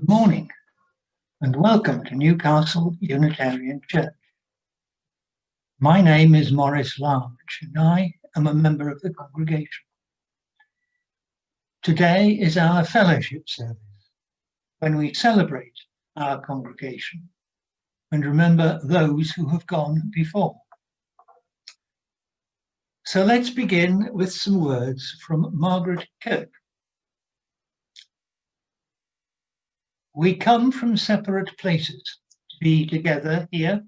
Good morning and welcome to Newcastle Unitarian Church. My name is Maurice Large and I am a member of the congregation. Today is our fellowship service when we celebrate our congregation and remember those who have gone before. So let's begin with some words from Margaret Kirk. We come from separate places to be together here.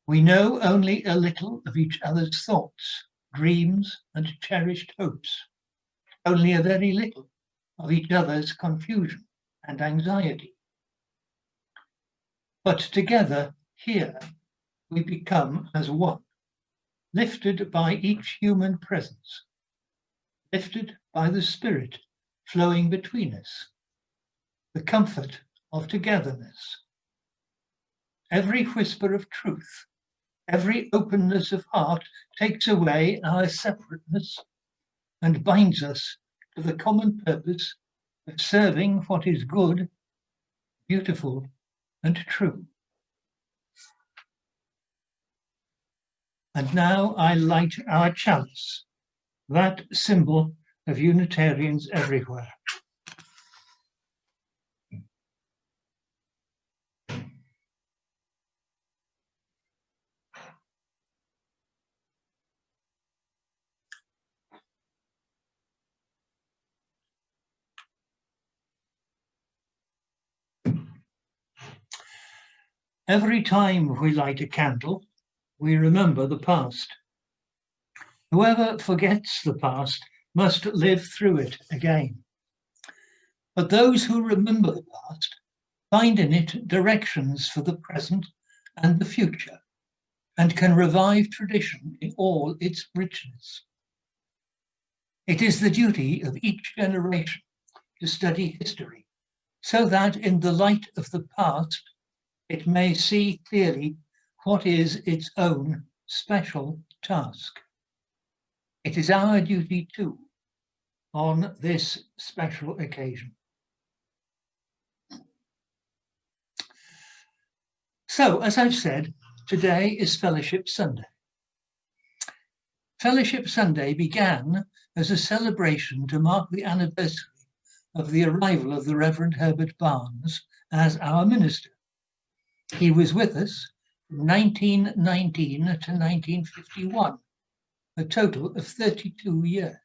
We know only a little of each other's thoughts, dreams, and cherished hopes, only a very little of each other's confusion and anxiety. But together here we become as one, lifted by each human presence, lifted by the Spirit flowing between us, the comfort of togetherness. Every whisper of truth, every openness of heart takes away our separateness and binds us to the common purpose of serving what is good, beautiful, and true. And now I light our chalice, that symbol of Unitarians everywhere. Every time we light a candle, we remember the past. Whoever forgets the past must live through it again. But those who remember the past find in it directions for the present and the future, and can revive tradition in all its richness. It is the duty of each generation to study history, so that in the light of the past, it may see clearly what is its own special task. It is our duty too, on this special occasion. So, as I've said, today is Fellowship Sunday. Fellowship Sunday began as a celebration to mark the anniversary of the arrival of the Reverend Herbert Barnes as our minister. He was with us from 1919 to 1951, a total of 32 years.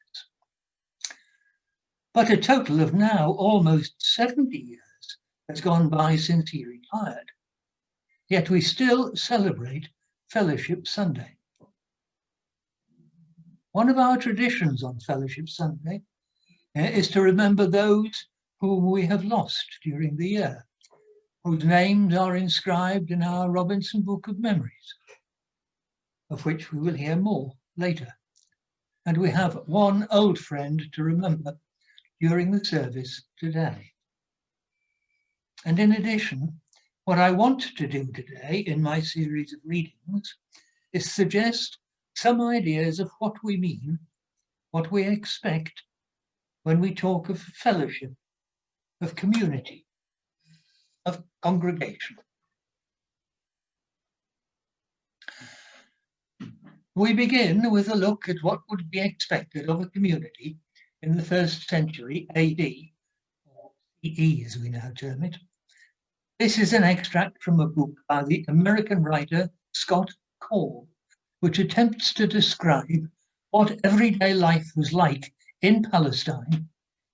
But a total of now almost 70 years has gone by since he retired. Yet we still celebrate Fellowship Sunday. One of our traditions on Fellowship Sunday is to remember those whom we have lost during the year, whose names are inscribed in our Robinson Book of Memories, of which we will hear more later. And we have one old friend to remember during the service today. And in addition, what I want to do today in my series of readings is suggest some ideas of what we mean, what we expect when we talk of fellowship, of community, of congregation. We begin with a look at what would be expected of a community in the 1st century AD, or CE as we now term it. This is an extract from a book by the American writer Scott Korb, which attempts to describe what everyday life was like in Palestine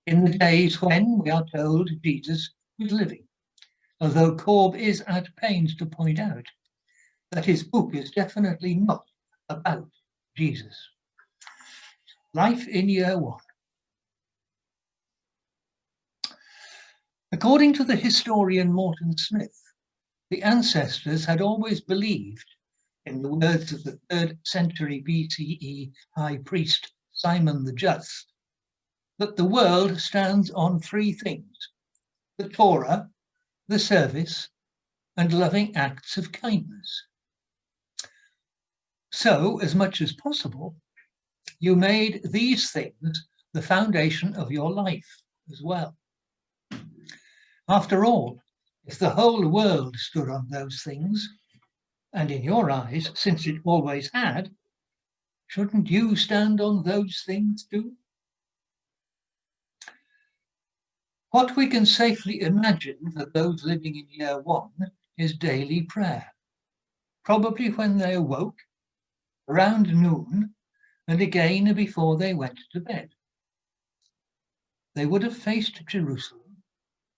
in the days when, we are told, Jesus was living. Although Korb is at pains to point out that his book is definitely not about Jesus. Life in year 1. According to the historian Morton Smith, the ancestors had always believed, in the words of the 3rd century BCE high priest Simon the Just, that the world stands on 3 things: the Torah, the service, and loving acts of kindness. So, as much as possible, you made these things the foundation of your life as well. After all, if the whole world stood on those things, and in your eyes, since it always had, shouldn't you stand on those things too? What we can safely imagine for those living in year one is daily prayer, probably when they awoke, around noon, and again before they went to bed. They would have faced Jerusalem,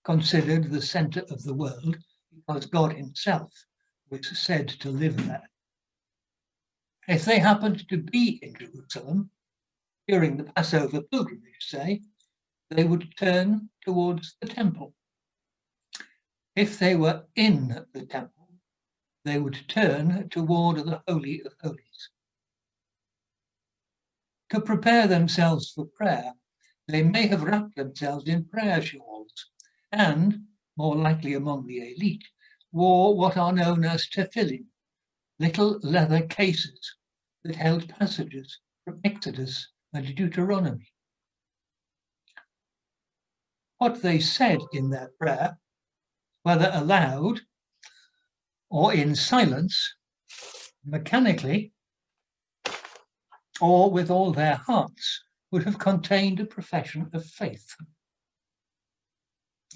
considered the centre of the world, because God himself was said to live there. If they happened to be in Jerusalem during the Passover pilgrimage, say, they would turn towards the temple. If they were in the temple, they would turn toward the Holy of Holies. To prepare themselves for prayer, they may have wrapped themselves in prayer shawls and, more likely among the elite, wore what are known as tefillin, little leather cases that held passages from Exodus and Deuteronomy. What they said in their prayer, whether aloud or in silence, mechanically, or with all their hearts, would have contained a profession of faith.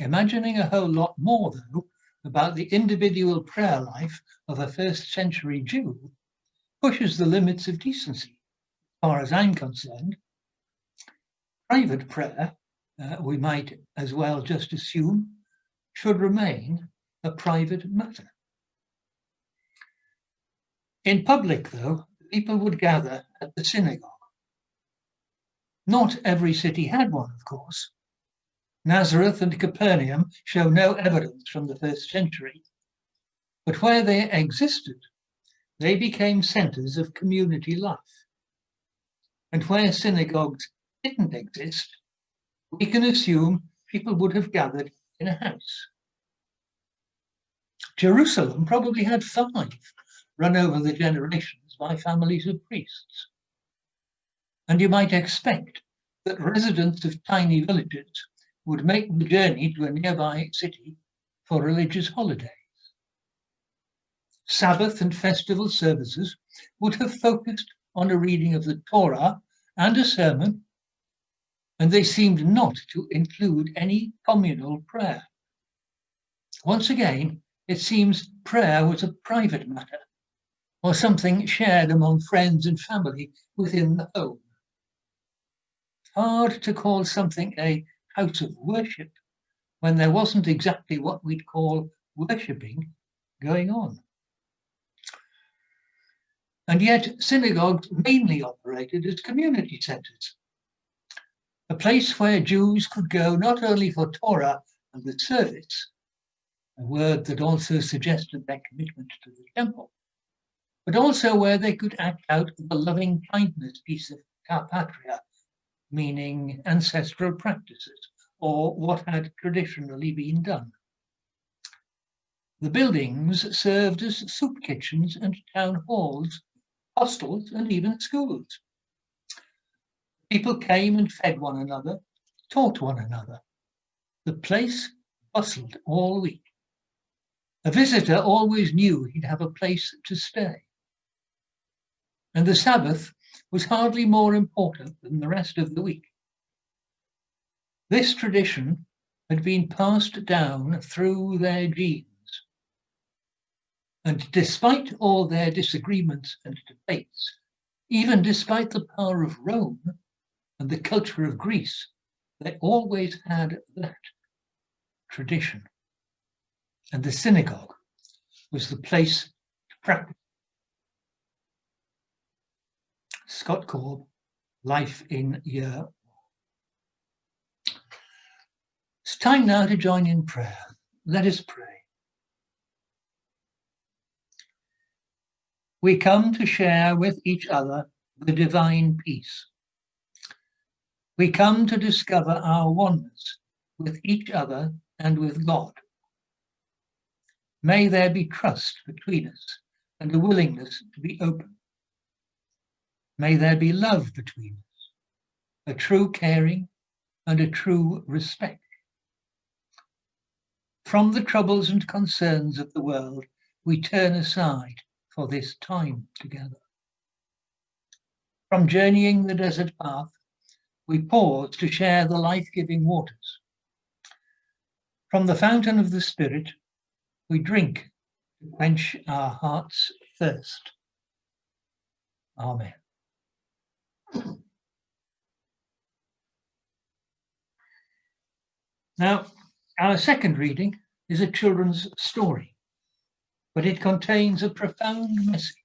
Imagining a whole lot more, though, about the individual prayer life of a first century Jew pushes the limits of decency, as far as I'm concerned. Private prayer, we might as well just assume, should remain a private matter. In public, though, people would gather at the synagogue. Not every city had one, of course. Nazareth and Capernaum show no evidence from the first century, but where they existed, they became centres of community life. And where synagogues didn't exist, we can assume people would have gathered in a house. Jerusalem probably had 5, run over the generations by families of priests. And you might expect that residents of tiny villages would make the journey to a nearby city for religious holidays. Sabbath and festival services would have focused on a reading of the Torah and a sermon, and they seemed not to include any communal prayer. Once again, it seems prayer was a private matter, or something shared among friends and family within the home. Hard to call something a house of worship when there wasn't exactly what we'd call worshipping going on. And yet synagogues mainly operated as community centres, a place where Jews could go not only for Torah and the service, a word that also suggested their commitment to the temple, but also where they could act out the loving kindness piece of karpatria, meaning ancestral practices, or what had traditionally been done. The buildings served as soup kitchens and town halls, hostels, and even schools. People came and fed one another, taught one another. The place bustled all week. A visitor always knew he'd have a place to stay. And the Sabbath was hardly more important than the rest of the week. This tradition had been passed down through their genes. And despite all their disagreements and debates, even despite the power of Rome and the culture of Greece, they always had that tradition. And the synagogue was the place to practice. Scott Korb, Life in Year. It's time now to join in prayer. Let us pray. We come to share with each other the divine peace. We come to discover our oneness with each other and with God. May there be trust between us and a willingness to be open. May there be love between us, a true caring and a true respect. From the troubles and concerns of the world, we turn aside for this time together. From journeying the desert path, we pause to share the life-giving waters. From the fountain of the Spirit, we drink to quench our heart's thirst. Amen. Now, our second reading is a children's story, but it contains a profound message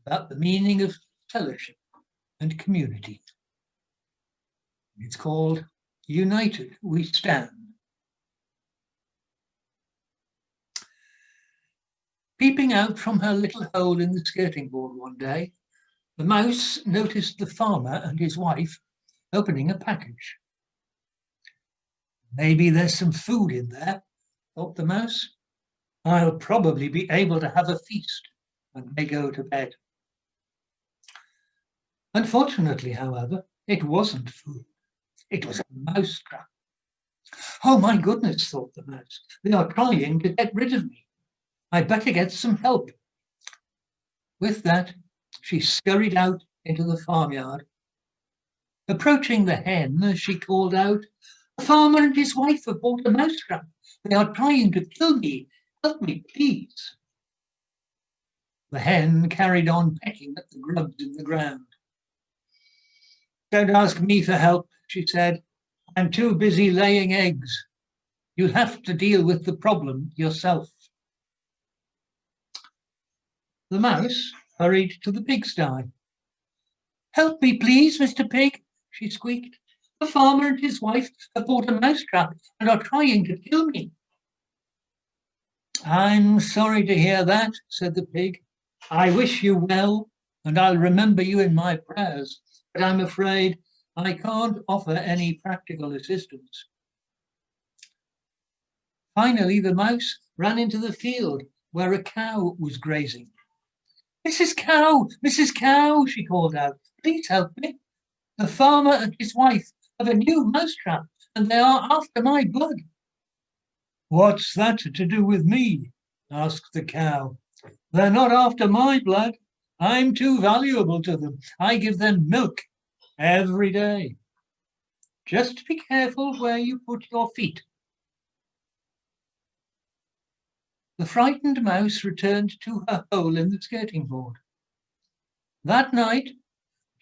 about the meaning of fellowship and community. It's called United We Stand. Peeping out from her little hole in the skirting board one day, the mouse noticed the farmer and his wife opening a package. Maybe there's some food in there, thought the mouse. I'll probably be able to have a feast when they go to bed. Unfortunately, however, it wasn't food. It was a mousetrap. Oh my goodness, thought the mouse. They are trying to get rid of me. I'd better get some help. With that, she scurried out into the farmyard. Approaching the hen, she called out, "The farmer and his wife have bought a mousetrap. They are trying to kill me. Help me, please." The hen carried on pecking at the grubs in the ground. "Don't ask me for help," she said. "I'm too busy laying eggs. You'll have to deal with the problem yourself." The mouse hurried to the pigsty. "Help me, please, Mr. Pig," she squeaked. "The farmer and his wife have bought a mousetrap and are trying to kill me." "I'm sorry to hear that," said the pig. "I wish you well, and I'll remember you in my prayers, but I'm afraid I can't offer any practical assistance." Finally, the mouse ran into the field where a cow was grazing. Mrs. Cow," she called out, "please help me. The farmer and his wife have a new mousetrap, and they are after my blood." "What's that to do with me?" asked the cow. "They're not after my blood. I'm too valuable to them. I give them milk every day. Just be careful where you put your feet." The frightened mouse returned to her hole in the skirting board. That night,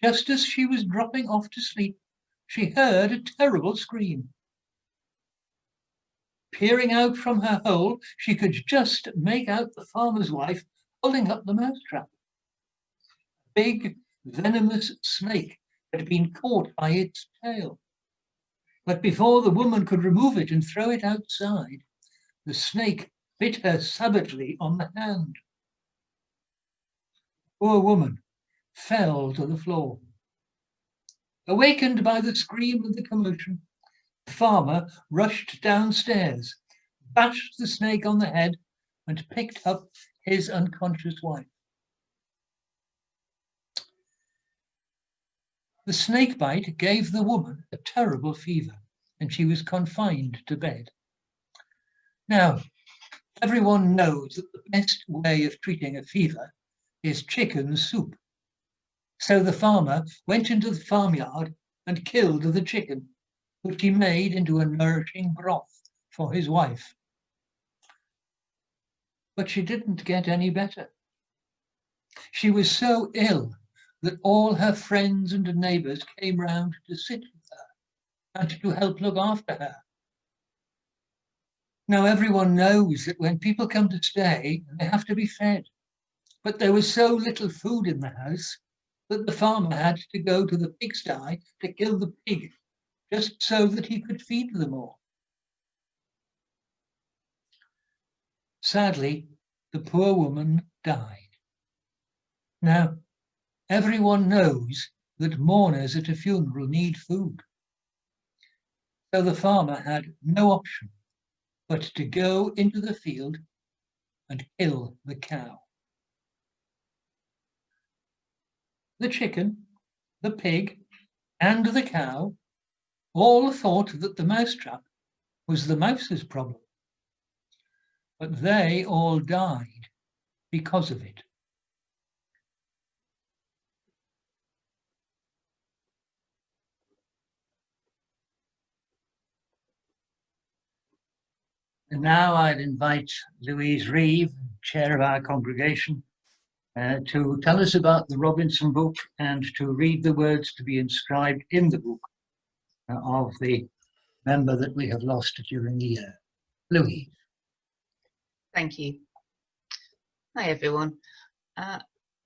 just as she was dropping off to sleep, she heard a terrible scream. Peering out from her hole, she could just make out the farmer's wife holding up the mousetrap. A big, venomous snake had been caught by its tail. But before the woman could remove it and throw it outside, the snake bit her savagely on the hand. Poor woman fell to the floor. Awakened by the scream and the commotion, the farmer rushed downstairs, bashed the snake on the head, and picked up his unconscious wife. The snake bite gave the woman a terrible fever, and she was confined to bed. Now, everyone knows that the best way of treating a fever is chicken soup. So the farmer went into the farmyard and killed the chicken, which he made into a nourishing broth for his wife. But she didn't get any better. She was so ill that all her friends and neighbours came round to sit with her and to help look after her. Now everyone knows that when people come to stay, they have to be fed. But there was so little food in the house that the farmer had to go to the pigsty to kill the pig, just so that he could feed them all. Sadly, the poor woman died. Now, everyone knows that mourners at a funeral need food. So the farmer had no option but to go into the field and kill the cow. The chicken, the pig, and the cow all thought that the mousetrap was the mouse's problem, but they all died because of it. And now I'd invite Louise Reeve, chair of our congregation, to tell us about the Robinson book and to read the words to be inscribed in the book of the member that we have lost during the year. Louise. Thank you. Hi everyone.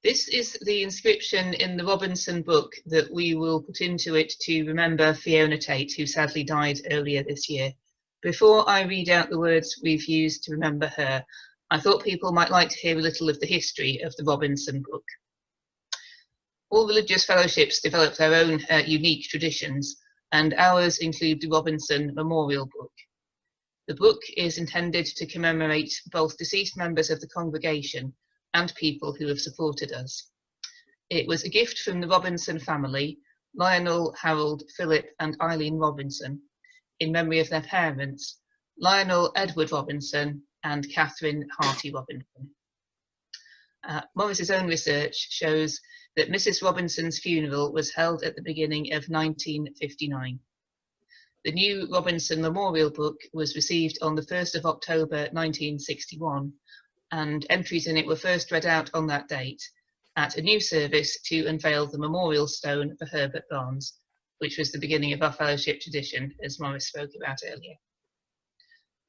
This is the inscription in the Robinson book that we will put into it to remember Fiona Tate, who sadly died earlier this year. Before I read out the words we've used to remember her, I thought people might like to hear a little of the history of the Robinson book. All religious fellowships develop their own unique traditions, and ours include the Robinson Memorial Book. The book is intended to commemorate both deceased members of the congregation and people who have supported us. It was a gift from the Robinson family, Lionel, Harold, Philip and Eileen Robinson, in memory of their parents, Lionel Edward Robinson and Catherine Harty Robinson. Morris's own research shows that Mrs. Robinson's funeral was held at the beginning of 1959. The new Robinson Memorial Book was received on the 1st of October 1961, and entries in it were first read out on that date at a new service to unveil the memorial stone for Herbert Barnes, which was the beginning of our fellowship tradition, as Morris spoke about earlier.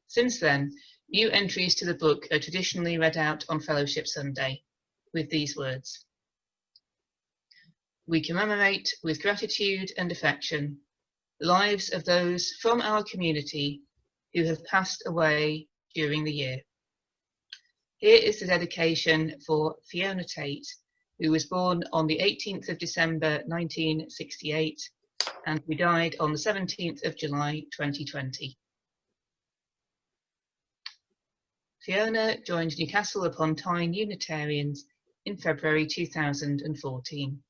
Since then, new entries to the book are traditionally read out on Fellowship Sunday with these words: "We commemorate with gratitude and affection the lives of those from our community who have passed away during the year. Here is the dedication for Fiona Tate, who was born on the 18th of December 1968 and who died on the 17th of July 2020. Fiona joined Newcastle upon Tyne Unitarians in February 2014.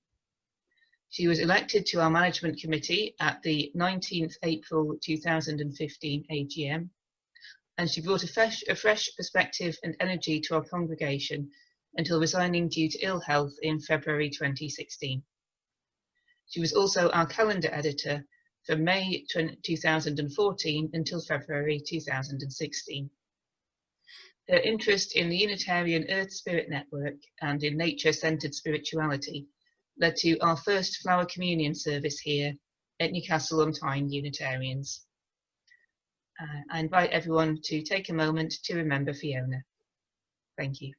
She was elected to our management committee at the 19th April 2015 AGM, and she brought a fresh perspective and energy to our congregation until resigning due to ill health in February 2016. She was also our calendar editor from May 2014 until February 2016. Her interest in the Unitarian Earth Spirit Network and in nature-centered spirituality led to our first Flower Communion service here at Newcastle on Tyne Unitarians. I invite everyone to take a moment to remember Fiona. Thank you.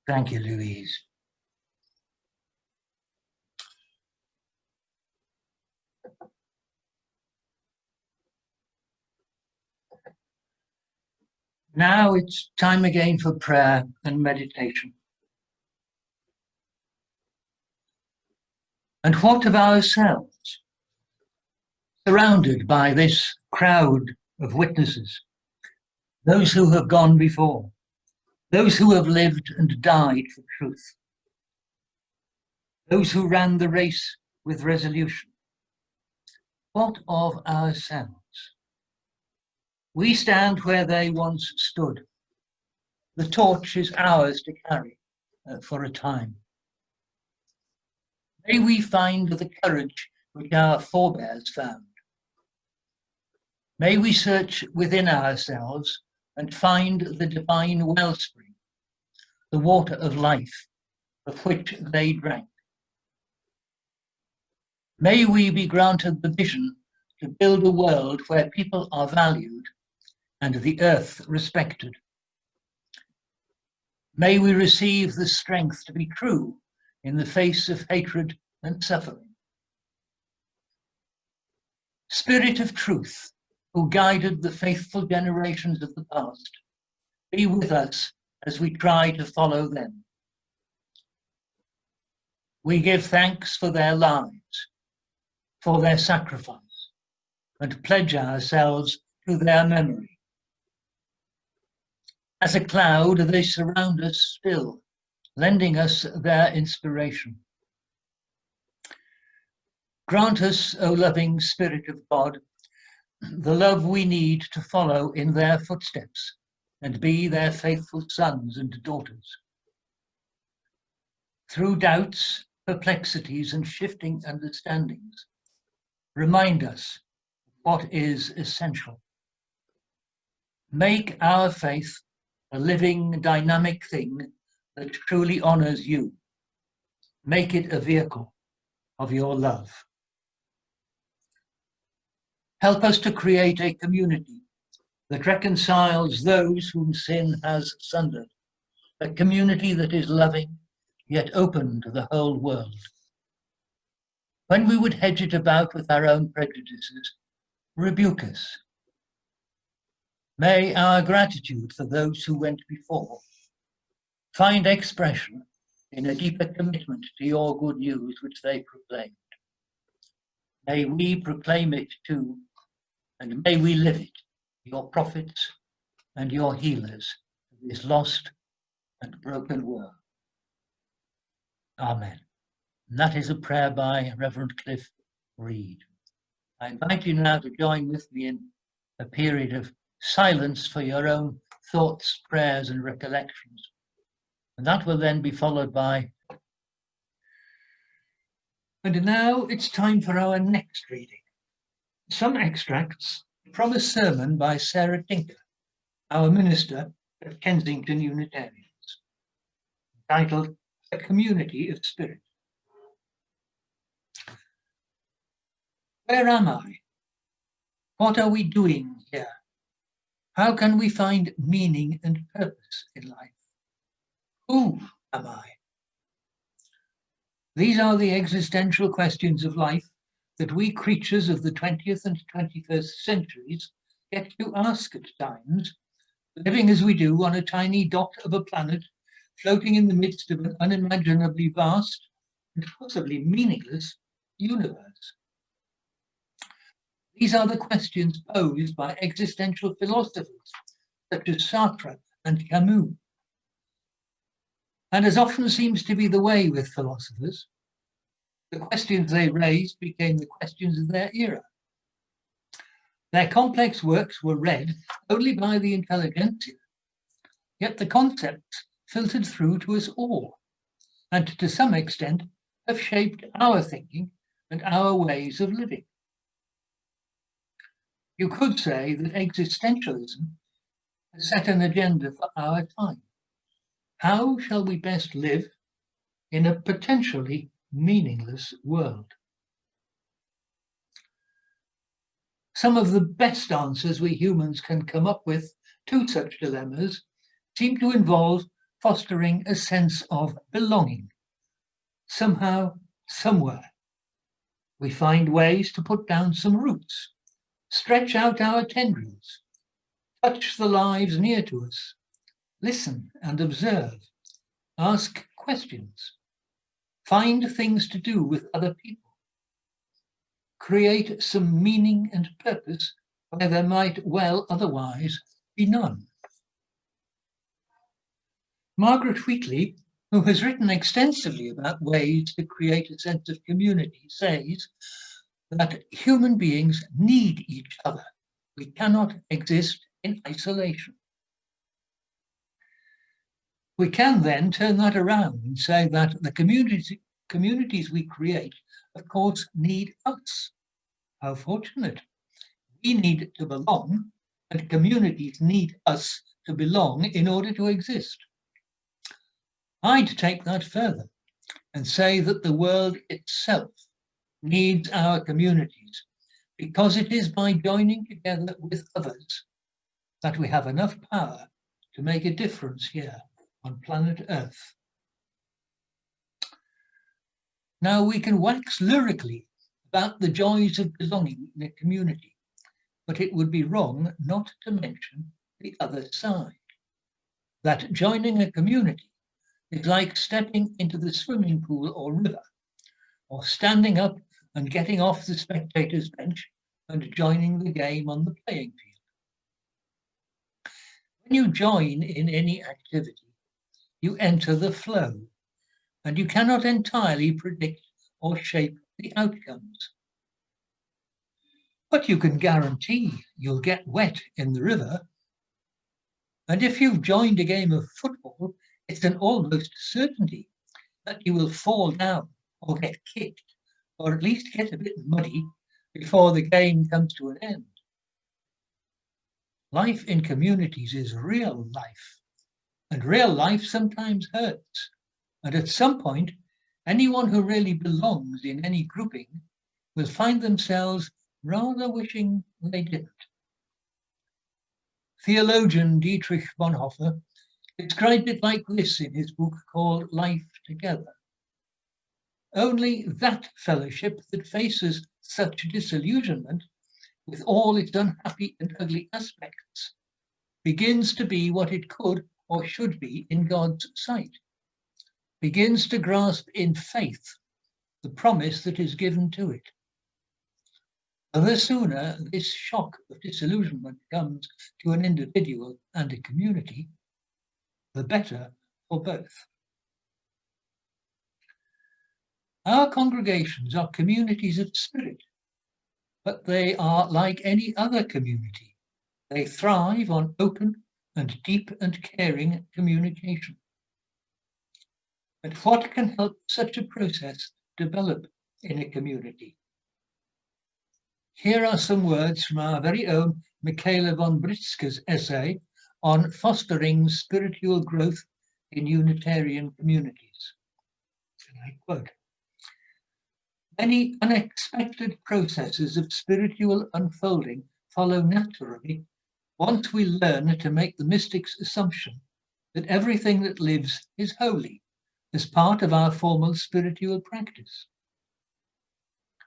Thank you, Louise. Now it's time again for prayer and meditation. And what of ourselves? Surrounded by this crowd of witnesses, those who have gone before, those who have lived and died for truth, those who ran the race with resolution. What of ourselves? We stand where they once stood. The torch is ours to carry for a time. May we find the courage which our forebears found. May we search within ourselves and find the divine wellspring, the water of life of which they drank. May we be granted the vision to build a world where people are valued and the earth respected. May we receive the strength to be true in the face of hatred and suffering. Spirit of truth, who guided the faithful generations of the past, be with us as we try to follow them. We give thanks for their lives, for their sacrifice, and pledge ourselves to their memory. As a cloud, they surround us still, lending us their inspiration. Grant us, O loving Spirit of God, the love we need to follow in their footsteps and be their faithful sons and daughters. Through doubts, perplexities, and shifting understandings, remind us what is essential. Make our faith a living, dynamic thing that truly honors you. Make it a vehicle of your love. Help us to create a community that reconciles those whom sin has sundered, a community that is loving, yet open to the whole world. When we would hedge it about with our own prejudices, rebuke us. May our gratitude for those who went before find expression in a deeper commitment to your good news which they proclaimed. May we proclaim it too, and may we live it, your prophets and your healers of this lost and broken world. Amen. And that is a prayer by Reverend Cliff Reed. I invite you now to join with me in a period of silence for your own thoughts, prayers, and recollections. And that will then be followed by. And now it's time for our next reading. Some extracts from a sermon by Sarah Tinker, our minister at Kensington Unitarians, entitled A Community of Spirit. Where am I? What are we doing here? How can we find meaning and purpose in life? Who am I? These are the existential questions of life that we creatures of the 20th and 21st centuries get to ask at times, living as we do on a tiny dot of a planet floating in the midst of an unimaginably vast and possibly meaningless universe. These are the questions posed by existential philosophers such as Sartre and Camus. And as often seems to be the way with philosophers, the questions they raised became the questions of their era. Their complex works were read only by the intelligentsia, yet the concepts filtered through to us all, and to some extent have shaped our thinking and our ways of living. You could say that existentialism has set an agenda for our time. How shall we best live in a potentially meaningless world? Some of the best answers we humans can come up with to such dilemmas seem to involve fostering a sense of belonging. Somehow, somewhere, we find ways to put down some roots, stretch out our tendrils, touch the lives near to us, listen and observe, ask questions, find things to do with other people, create some meaning and purpose where there might well otherwise be none. Margaret Wheatley, who has written extensively about ways to create a sense of community, says that human beings need each other. We cannot exist in isolation. We can then turn that around and say that the communities we create, of course, need us. How fortunate. We need to belong, and communities need us to belong in order to exist. I'd take that further and say that the world itself needs our communities, because it is by joining together with others that we have enough power to make a difference here on planet Earth. Now we can wax lyrically about the joys of belonging in a community, but it would be wrong not to mention the other side, that joining a community is like stepping into the swimming pool or river, or standing up and getting off the spectator's bench and joining the game on the playing field. When you join in any activity, you enter the flow, and you cannot entirely predict or shape the outcomes. But you can guarantee you'll get wet in the river. And if you've joined a game of football, it's an almost certainty that you will fall down or get kicked, or at least get a bit muddy before the game comes to an end. Life in communities is real life, and real life sometimes hurts. And at some point, anyone who really belongs in any grouping will find themselves rather wishing they didn't. Theologian Dietrich Bonhoeffer described it like this in his book called Life Together. Only that fellowship that faces such disillusionment, with all its unhappy and ugly aspects, begins to be what it could or should be in God's sight, begins to grasp in faith the promise that is given to it. And the sooner this shock of disillusionment comes to an individual and a community, the better for both. Our congregations are communities of spirit, but they are like any other community. They thrive on open and deep and caring communication. But what can help such a process develop in a community? Here are some words from our very own Michaela von Britzke's essay on fostering spiritual growth in Unitarian communities. And I quote, "Many unexpected processes of spiritual unfolding follow naturally once we learn to make the mystic's assumption that everything that lives is holy as part of our formal spiritual practice.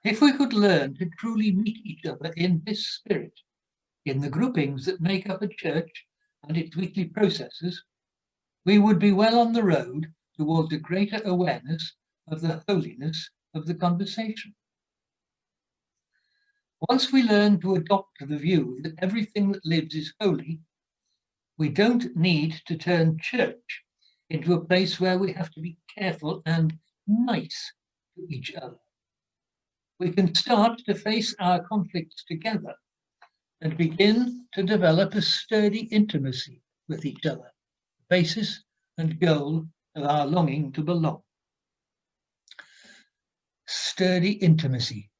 If we could learn to truly meet each other in this spirit, in the groupings that make up a church and its weekly processes, we would be well on the road towards a greater awareness of the holiness of the conversation. Once we learn to adopt the view that everything that lives is holy, we don't need to turn church into a place where we have to be careful and nice to each other. We can start to face our conflicts together and begin to develop a sturdy intimacy with each other, the basis and goal of our longing to belong. Sturdy intimacy.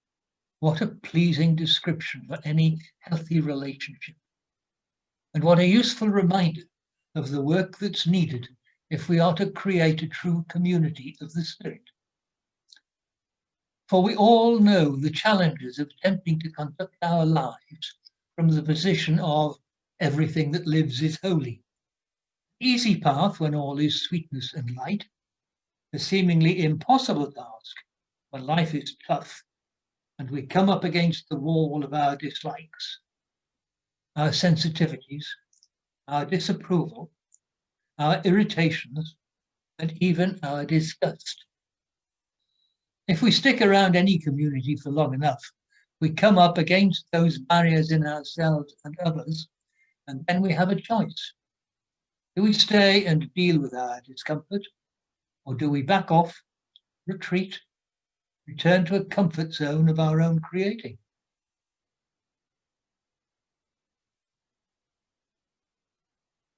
What a pleasing description for any healthy relationship. And what a useful reminder of the work that's needed if we are to create a true community of the Spirit. For we all know the challenges of attempting to conduct our lives from the position of everything that lives is holy. Easy path when all is sweetness and light, a seemingly impossible task when life is tough and we come up against the wall of our dislikes, our sensitivities, our disapproval, our irritations, and even our disgust. If we stick around any community for long enough, we come up against those barriers in ourselves and others, and then we have a choice. Do we stay and deal with our discomfort, or do we back off, retreat, return to a comfort zone of our own creating?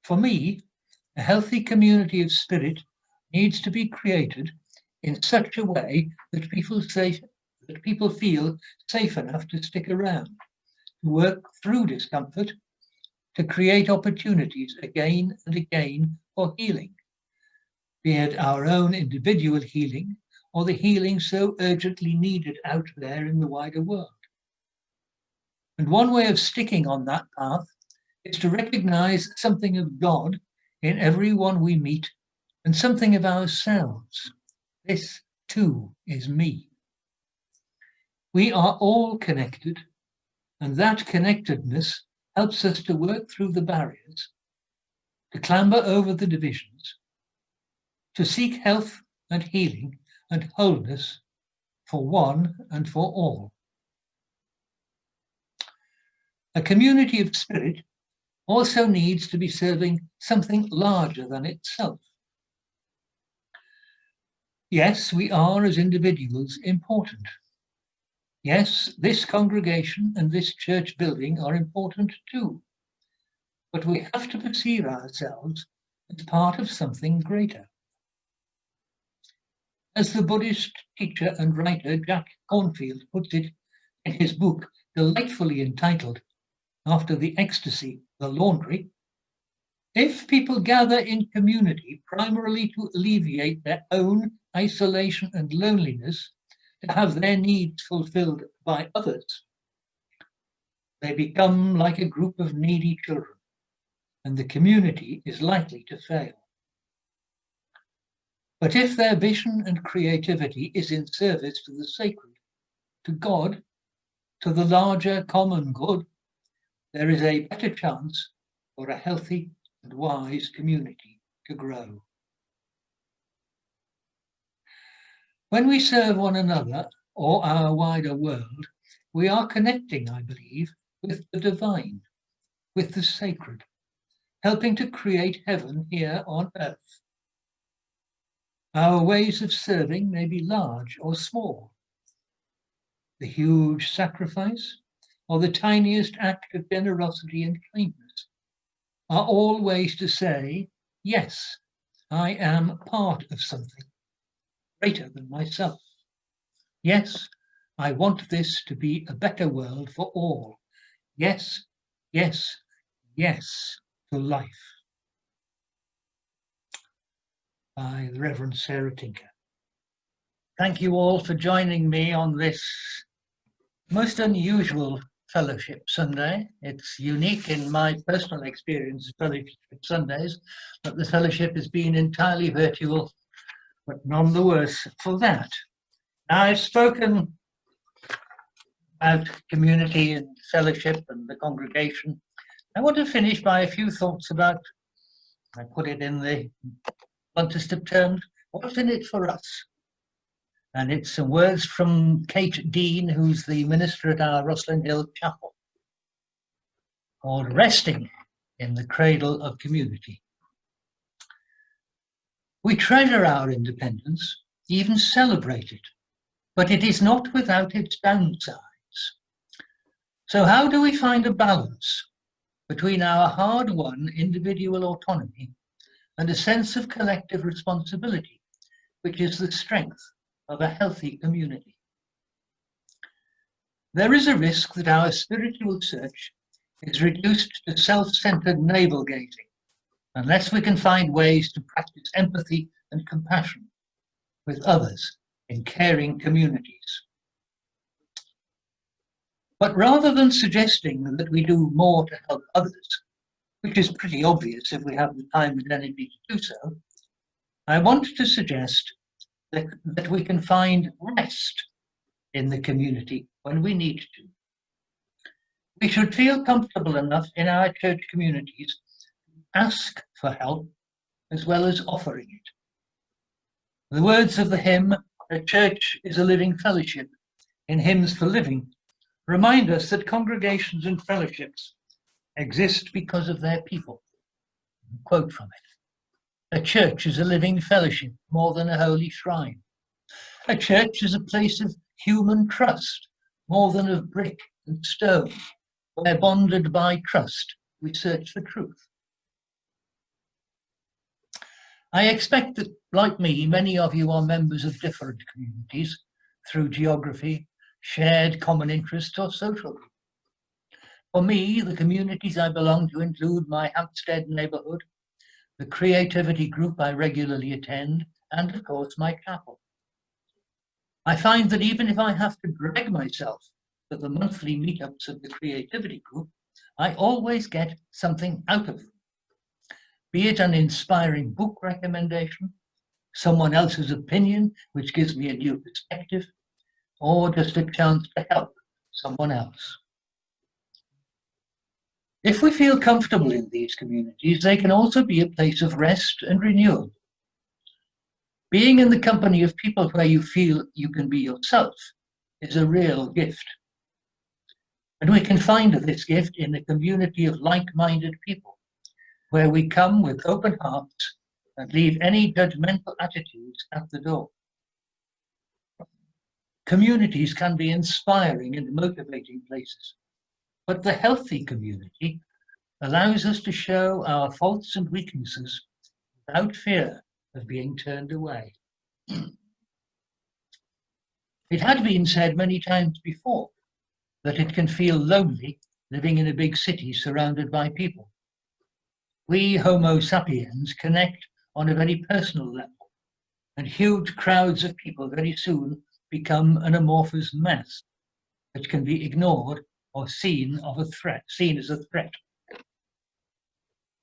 For me, a healthy community of spirit needs to be created in such a way that people feel safe enough to stick around, to work through discomfort, to create opportunities again and again for healing, be it our own individual healing or the healing so urgently needed out there in the wider world. And one way of sticking on that path is to recognize something of God in everyone we meet and something of ourselves. This too is me. We are all connected, and that connectedness helps us to work through the barriers, to clamber over the divisions, to seek health and healing and wholeness for one and for all. A community of spirit also needs to be serving something larger than itself. Yes, we are as individuals important. Yes, this congregation and this church building are important too. but we have to perceive ourselves as part of something greater. As the Buddhist teacher and writer Jack Cornfield puts it in his book, delightfully entitled After the Ecstasy, the Laundry, if people gather in community primarily to alleviate their own isolation and loneliness, to have their needs fulfilled by others, they become like a group of needy children, and the community is likely to fail. But if their vision and creativity is in service to the sacred, to God, to the larger common good, there is a better chance for a healthy and wise community to grow. When we serve one another or our wider world, we are connecting, I believe, with the divine, with the sacred, helping to create heaven here on earth. Our ways of serving may be large or small. The huge sacrifice or the tiniest act of generosity and kindness are all ways to say, yes, I am part of something greater than myself. Yes, I want this to be a better world for all. Yes, yes, yes to life. By the Reverend Sarah Tinker. Thank you all for joining me on this most unusual Fellowship Sunday. It's unique in my personal experience of Fellowship Sundays, but the Fellowship has been entirely virtual, but none the worse for that. Now, I've spoken about community and fellowship and the congregation. I want to finish by a few thoughts about, I put it in the bluntest of terms, what's in it for us? And it's some words from Kate Dean, who's the minister at our Rosslyn Hill Chapel, called Resting in the Cradle of Community. We treasure our independence, even celebrate it, but it is not without its downsides. So how do we find a balance between our hard-won individual autonomy and a sense of collective responsibility, which is the strength of a healthy community? There is a risk that our spiritual search is reduced to self-centered navel-gazing unless we can find ways to practice empathy and compassion with others in caring communities. But rather than suggesting that we do more to help others, which is pretty obvious if we have the time and energy to do so, I want to suggest that we can find rest in the community when we need to. We should feel comfortable enough in our church communities to ask for help as well as offering it. The words of the hymn, "A Church is a Living Fellowship," in Hymns for Living, remind us that congregations and fellowships exist because of their people. Quote from it. A church is a living fellowship, more than a holy shrine. A church is a place of human trust, more than of brick and stone, where bonded by trust, we search for truth. I expect that, like me, many of you are members of different communities through geography, shared common interests, or social group. For me, the communities I belong to include my Hampstead neighbourhood, the creativity group I regularly attend, and of course my chapel. I find that even if I have to drag myself to the monthly meetups of the creativity group, I always get something out of them. Be it an inspiring book recommendation, someone else's opinion, which gives me a new perspective, or just a chance to help someone else. If we feel comfortable in these communities, they can also be a place of rest and renewal. Being in the company of people where you feel you can be yourself is a real gift. And we can find this gift in a community of like-minded people, where we come with open hearts and leave any judgmental attitudes at the door. Communities can be inspiring and motivating places, but the healthy community allows us to show our faults and weaknesses without fear of being turned away. It had been said many times before that it can feel lonely living in a big city surrounded by people. We Homo sapiens connect on a very personal level, and huge crowds of people very soon become an amorphous mess that can be ignored or seen as a threat.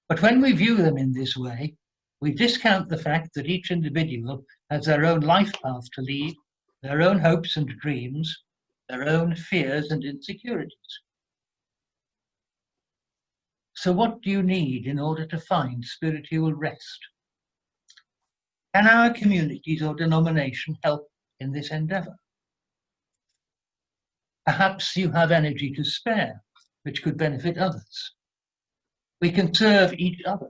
But when we view them in this way, we discount the fact that each individual has their own life path to lead, their own hopes and dreams, their own fears and insecurities. So what do you need in order to find spiritual rest? Can our communities or denomination help in this endeavor? Perhaps you have energy to spare, which could benefit others. We can serve each other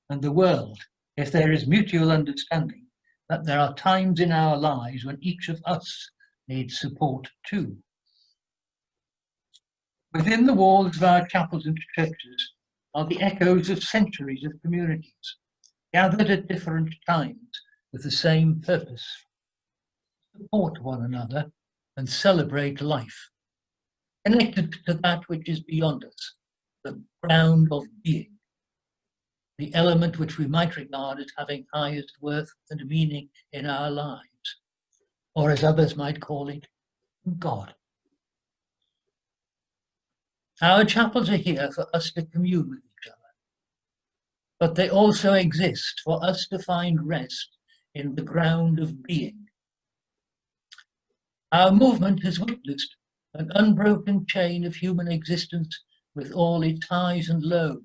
and the world if there is mutual understanding that there are times in our lives when each of us needs support too. Within the walls of our chapels and churches are the echoes of centuries of communities, gathered at different times with the same purpose: support one another and celebrate life, connected to that which is beyond us, the ground of being, the element which we might regard as having highest worth and meaning in our lives, or as others might call it, God. Our chapels are here for us to commune with each other, but they also exist for us to find rest in the ground of being. Our movement has witnessed an unbroken chain of human existence with all its highs and lows,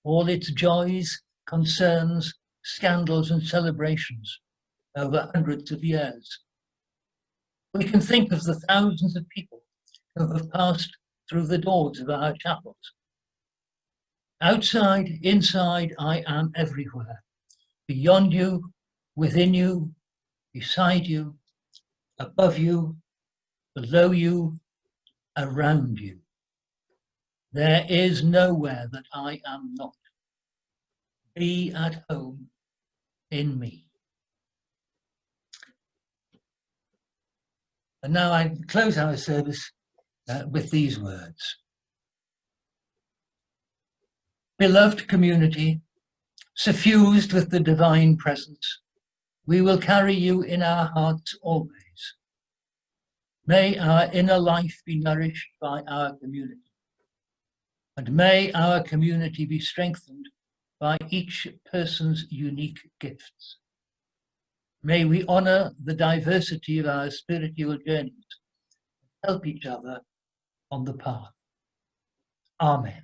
all its joys, concerns, scandals and celebrations over hundreds of years. We can think of the thousands of people who have passed through the doors of our chapels. Outside, inside, I am everywhere. Beyond you, within you, beside you, above you, below you, around you. There is nowhere that I am not. Be at home in me. And now I close our service with these words. Beloved community, suffused with the divine presence, we will carry you in our hearts always. May our inner life be nourished by our community, and may our community be strengthened by each person's unique gifts. May we honor the diversity of our spiritual journeys, help each other on the path. Amen.